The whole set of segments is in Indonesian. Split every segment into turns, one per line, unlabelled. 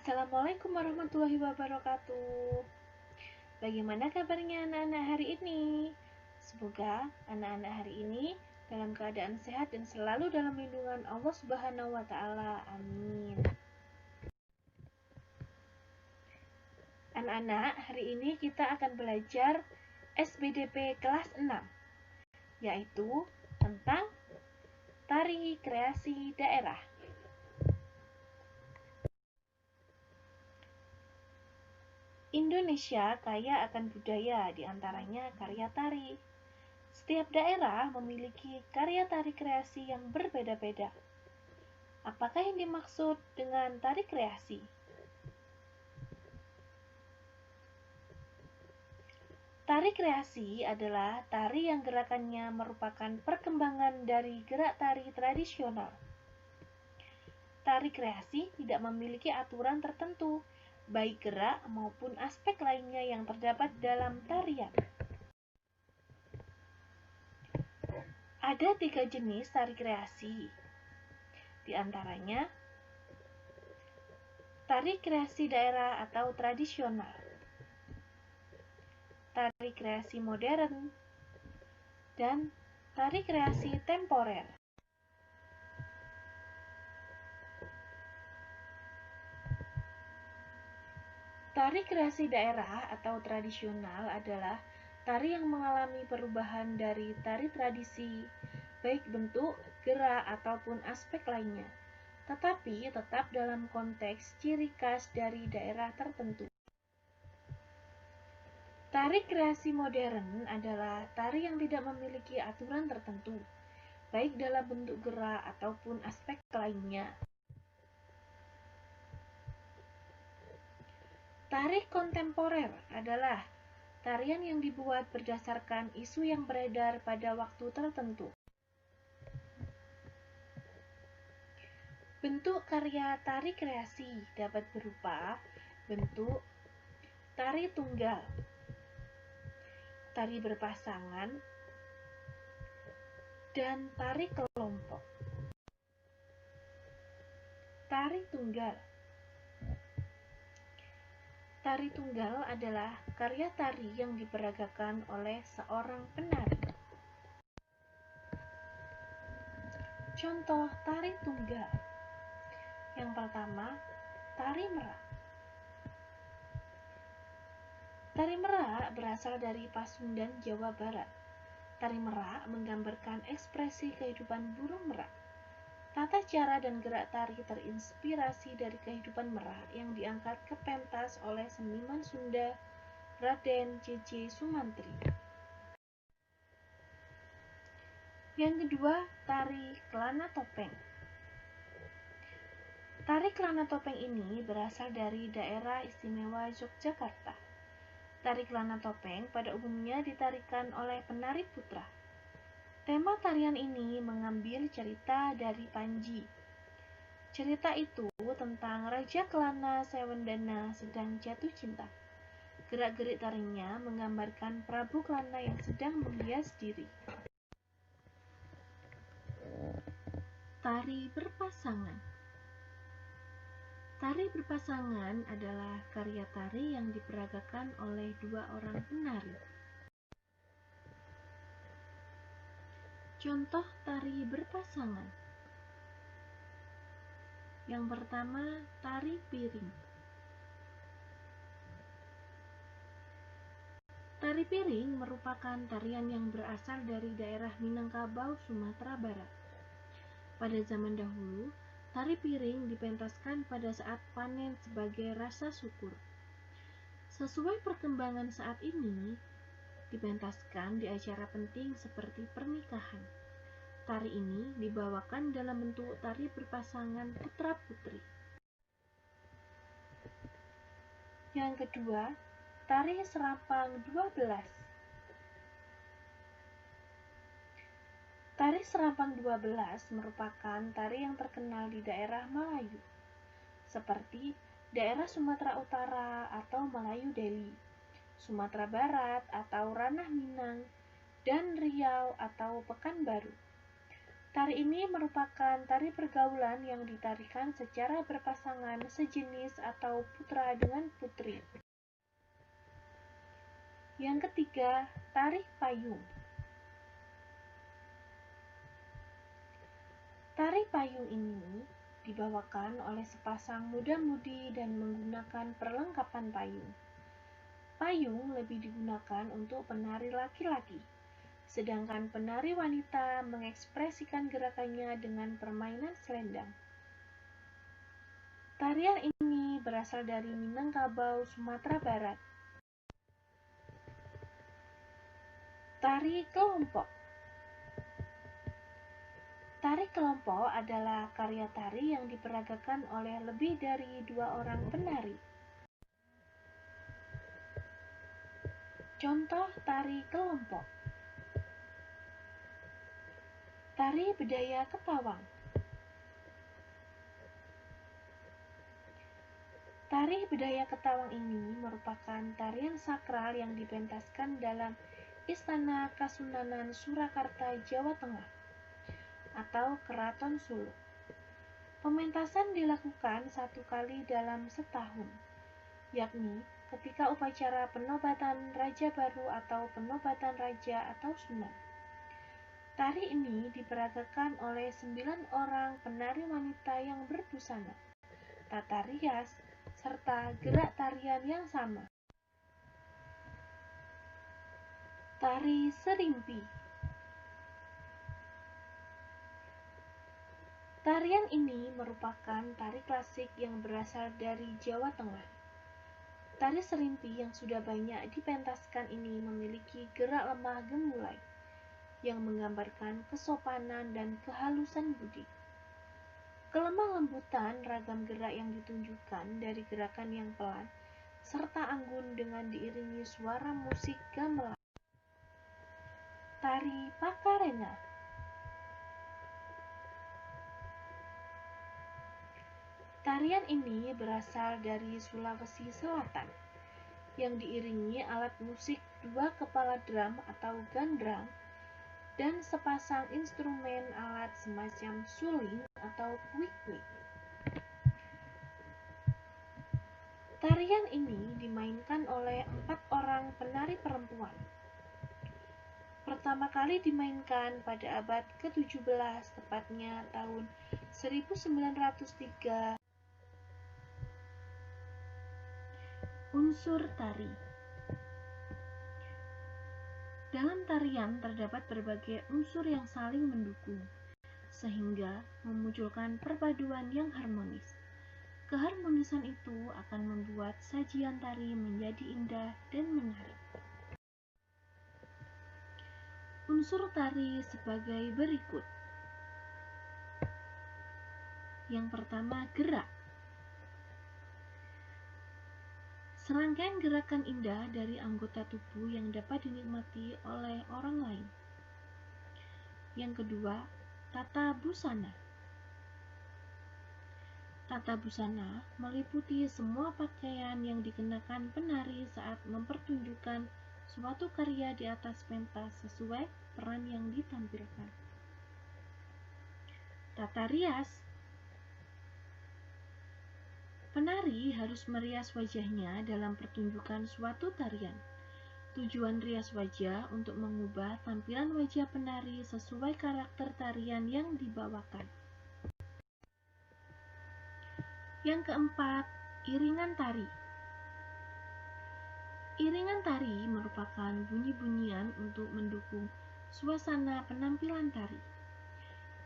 Assalamualaikum warahmatullahi wabarakatuh. Bagaimana kabarnya anak-anak hari ini? Semoga anak-anak hari ini dalam keadaan sehat dan selalu dalam lindungan Allah Subhanahu wa taala. Amin. Anak-anak, hari ini kita akan belajar SBDP kelas 6, yaitu tentang tari kreasi daerah. Indonesia kaya akan budaya, diantaranya karya tari. Setiap daerah memiliki karya tari kreasi yang berbeda-beda. Apakah yang dimaksud dengan tari kreasi? Tari kreasi adalah tari yang gerakannya merupakan perkembangan dari gerak tari tradisional. Tari kreasi tidak memiliki aturan tertentu, baik gerak maupun aspek lainnya yang terdapat dalam tarian. Ada 3 jenis tari kreasi, di antaranya tari kreasi daerah atau tradisional, tari kreasi modern, dan tari kreasi temporer. Tari kreasi daerah atau tradisional adalah tari yang mengalami perubahan dari tari tradisi, baik bentuk, gerak, ataupun aspek lainnya, tetapi tetap dalam konteks ciri khas dari daerah tertentu. Tari kreasi modern adalah tari yang tidak memiliki aturan tertentu, baik dalam bentuk gerak ataupun aspek lainnya. Tari kontemporer adalah tarian yang dibuat berdasarkan isu yang beredar pada waktu tertentu. Bentuk karya tari kreasi dapat berupa bentuk tari tunggal, tari berpasangan, dan tari kelompok. Tari tunggal. Tari tunggal adalah karya tari yang diperagakan oleh seorang penari. Contoh tari tunggal. Yang pertama, tari merak. Tari merak berasal dari Pasundan, Jawa Barat. Tari merak menggambarkan ekspresi kehidupan burung merak. Tata cara dan gerak tari terinspirasi dari kehidupan merak yang diangkat ke pentas oleh seniman Sunda Raden C.C. Sumantri. Yang kedua, tari kelana topeng. Tari kelana topeng ini berasal dari daerah istimewa Yogyakarta. Tari kelana topeng pada umumnya ditarikan oleh penari putra. Tema tarian ini mengambil cerita dari Panji. Cerita itu tentang Raja Kelana Sewendana sedang jatuh cinta. Gerak-gerik tarinya menggambarkan Prabu Kelana yang sedang menghias diri. Tari berpasangan. Tari berpasangan adalah karya tari yang diperagakan oleh 2 orang penari. Contoh tari berpasangan. Yang pertama, tari piring. Tari piring merupakan tarian yang berasal dari daerah Minangkabau, Sumatera Barat. Pada zaman dahulu, tari piring dipentaskan pada saat panen sebagai rasa syukur. Sesuai perkembangan saat ini, dipentaskan di acara penting seperti pernikahan. Tari ini dibawakan dalam bentuk tari berpasangan putra-putri. Yang kedua, tari serampang 12. Tari serampang 12 merupakan tari yang terkenal di daerah Melayu, seperti daerah Sumatera Utara atau Melayu Deli, Sumatera Barat atau Ranah Minang, dan Riau atau Pekanbaru. Tari ini merupakan tari pergaulan yang ditarikan secara berpasangan sejenis atau putra dengan putri. Yang ketiga, tari payung. Tari payung ini dibawakan oleh sepasang muda-mudi dan menggunakan perlengkapan payung. Payung lebih digunakan untuk penari laki-laki, sedangkan penari wanita mengekspresikan gerakannya dengan permainan selendang. Tarian ini berasal dari Minangkabau, Sumatera Barat. Tari kelompok. Tari kelompok adalah karya tari yang diperagakan oleh lebih dari 2 orang penari. Contoh tari kelompok. Tari Bedaya Ketawang. Tari Bedaya Ketawang ini merupakan tarian sakral yang dipentaskan dalam Istana Kasunanan Surakarta, Jawa Tengah, atau Keraton Solo. Pementasan dilakukan 1 kali dalam setahun, yakni ketika upacara penobatan Raja Baru atau penobatan Raja atau Sunan. Tari ini diperagakan oleh 9 orang penari wanita yang berbusana, tata rias, serta gerak tarian yang sama. Tari Serimpi. Tarian ini merupakan tari klasik yang berasal dari Jawa Tengah. Tari serimpi yang sudah banyak dipentaskan ini memiliki gerak lemah gemulai yang menggambarkan kesopanan dan kehalusan budi. Kelemah lembutan ragam gerak yang ditunjukkan dari gerakan yang pelan serta anggun dengan diiringi suara musik gamelan. Tari Pakarena. Tarian ini berasal dari Sulawesi Selatan, yang diiringi alat musik 2 kepala drum atau gandrang dan sepasang instrumen alat semacam suling atau kwik-kwik. Tarian ini dimainkan oleh 4 orang penari perempuan. Pertama kali dimainkan pada abad ke-17, tepatnya tahun 1903. Unsur tari. Dalam tarian terdapat berbagai unsur yang saling mendukung, sehingga memunculkan perpaduan yang harmonis. Keharmonisan itu akan membuat sajian tari menjadi indah dan menarik. Unsur tari sebagai berikut. Yang pertama, gerak. Serangkaian gerakan indah dari anggota tubuh yang dapat dinikmati oleh orang lain. Yang kedua, tata busana. Tata busana meliputi semua pakaian yang dikenakan penari saat mempertunjukkan suatu karya di atas pentas sesuai peran yang ditampilkan. Tata rias. Penari harus merias wajahnya dalam pertunjukan suatu tarian. Tujuan rias wajah untuk mengubah tampilan wajah penari sesuai karakter tarian yang dibawakan. Yang keempat, iringan tari. Iringan tari merupakan bunyi-bunyian untuk mendukung suasana penampilan tari.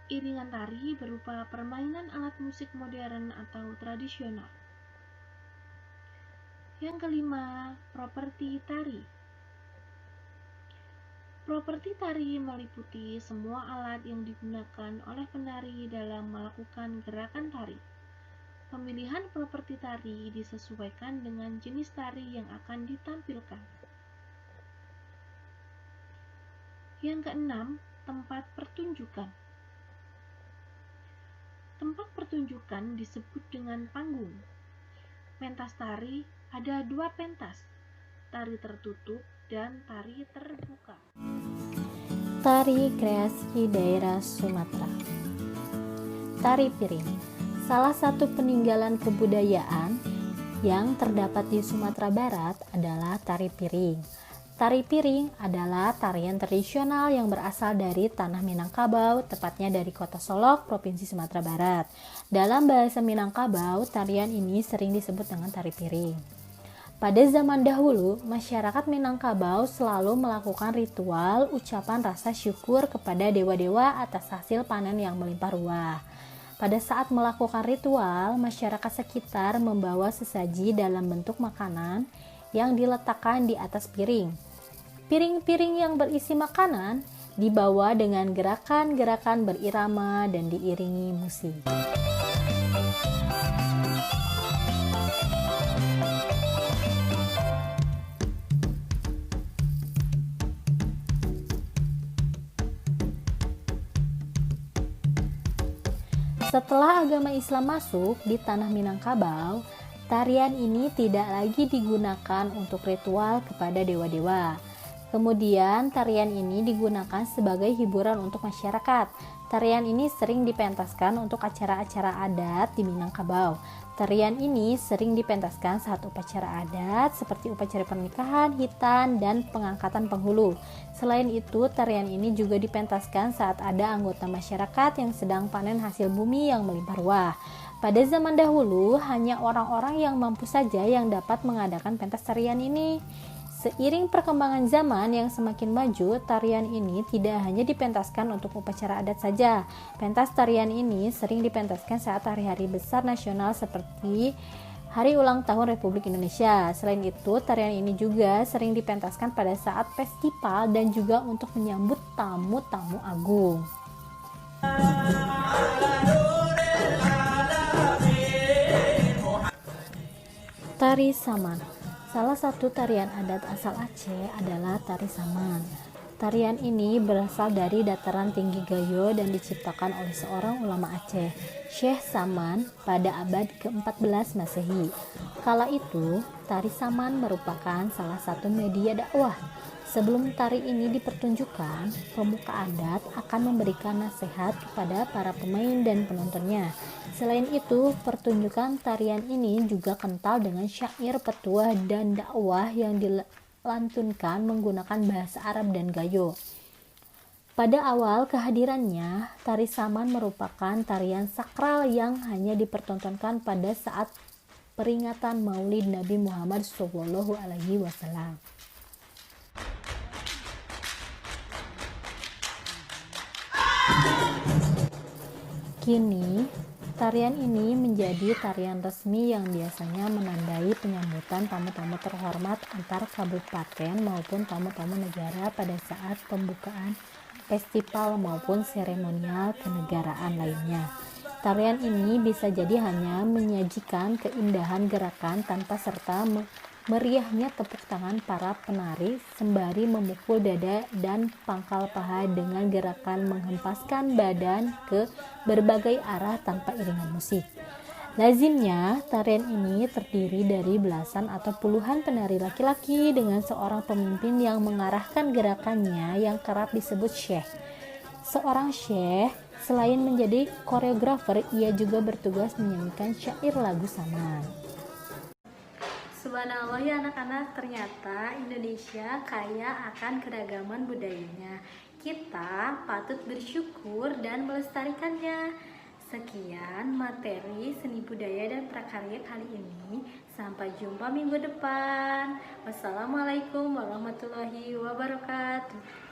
Iringan tari berupa permainan alat musik modern atau tradisional. Yang kelima, properti tari. Properti tari meliputi semua alat yang digunakan oleh penari dalam melakukan gerakan tari. Pemilihan properti tari disesuaikan dengan jenis tari yang akan ditampilkan. Yang keenam, tempat pertunjukan. Tempat pertunjukan disebut dengan panggung. Pentas tari ada 2 pentas, tari tertutup dan tari terbuka.
Tari kreasi daerah Sumatera. Tari piring, salah satu peninggalan kebudayaan yang terdapat di Sumatera Barat adalah tari piring. Tari piring adalah tarian tradisional yang berasal dari tanah Minangkabau, tepatnya dari kota Solok, Provinsi Sumatera Barat. Dalam bahasa Minangkabau, tarian ini sering disebut dengan tari piring. Pada zaman dahulu, masyarakat Minangkabau selalu melakukan ritual ucapan rasa syukur kepada dewa-dewa atas hasil panen yang melimpah ruah. Pada saat melakukan ritual, masyarakat sekitar membawa sesaji dalam bentuk makanan yang diletakkan di atas piring. Piring-piring yang berisi makanan dibawa dengan gerakan-gerakan berirama dan diiringi musik. Setelah agama Islam masuk di tanah Minangkabau, tarian ini tidak lagi digunakan untuk ritual kepada dewa-dewa. Kemudian tarian ini digunakan sebagai hiburan untuk masyarakat. Tarian ini sering dipentaskan untuk acara-acara adat di Minangkabau. Tarian ini sering dipentaskan saat upacara adat seperti upacara pernikahan, hitan, dan pengangkatan penghulu. Selain itu, tarian ini juga dipentaskan saat ada anggota masyarakat yang sedang panen hasil bumi yang melimpah ruah. Pada zaman dahulu, hanya orang-orang yang mampu saja yang dapat mengadakan pentas tarian ini. Seiring perkembangan zaman yang semakin maju, tarian ini tidak hanya dipentaskan untuk upacara adat saja. Pentas tarian ini sering dipentaskan saat hari-hari besar nasional seperti Hari Ulang Tahun Republik Indonesia. Selain itu, tarian ini juga sering dipentaskan pada saat festival dan juga untuk menyambut tamu-tamu agung. Tari Saman. Salah satu tarian adat asal Aceh adalah tari Saman. Tarian ini berasal dari dataran tinggi Gayo dan diciptakan oleh seorang ulama Aceh, Syekh Saman, pada abad ke-14 Masehi. Kala itu, tari Saman merupakan salah satu media dakwah. Sebelum tari ini dipertunjukkan, pemuka adat akan memberikan nasihat kepada para pemain dan penontonnya. Selain itu, pertunjukan tarian ini juga kental dengan syair petuah dan dakwah yang dilantunkan menggunakan bahasa Arab dan Gayo. Pada awal kehadirannya, tari Saman merupakan tarian sakral yang hanya dipertontonkan pada saat peringatan Maulid Nabi Muhammad SAW. Kini, tarian ini menjadi tarian resmi yang biasanya menandai penyambutan tamu-tamu terhormat antar kabupaten maupun tamu-tamu negara pada saat pembukaan festival maupun seremonial kenegaraan lainnya. Tarian ini bisa jadi hanya menyajikan keindahan gerakan tanpa serta meriahnya tepuk tangan para penari sembari memukul dada dan pangkal paha dengan gerakan menghempaskan badan ke berbagai arah tanpa iringan musik. Lazimnya, tarian ini terdiri dari belasan atau puluhan penari laki-laki dengan seorang pemimpin yang mengarahkan gerakannya yang kerap disebut syekh. Seorang syekh, selain menjadi koreografer, ia juga bertugas menyanyikan syair lagu Saman.
Subhanallah ya anak-anak, ternyata Indonesia kaya akan keragaman budayanya. Kita patut bersyukur dan melestarikannya. Sekian materi seni budaya dan prakarya kali ini. Sampai jumpa minggu depan. Wassalamualaikum warahmatullahi wabarakatuh.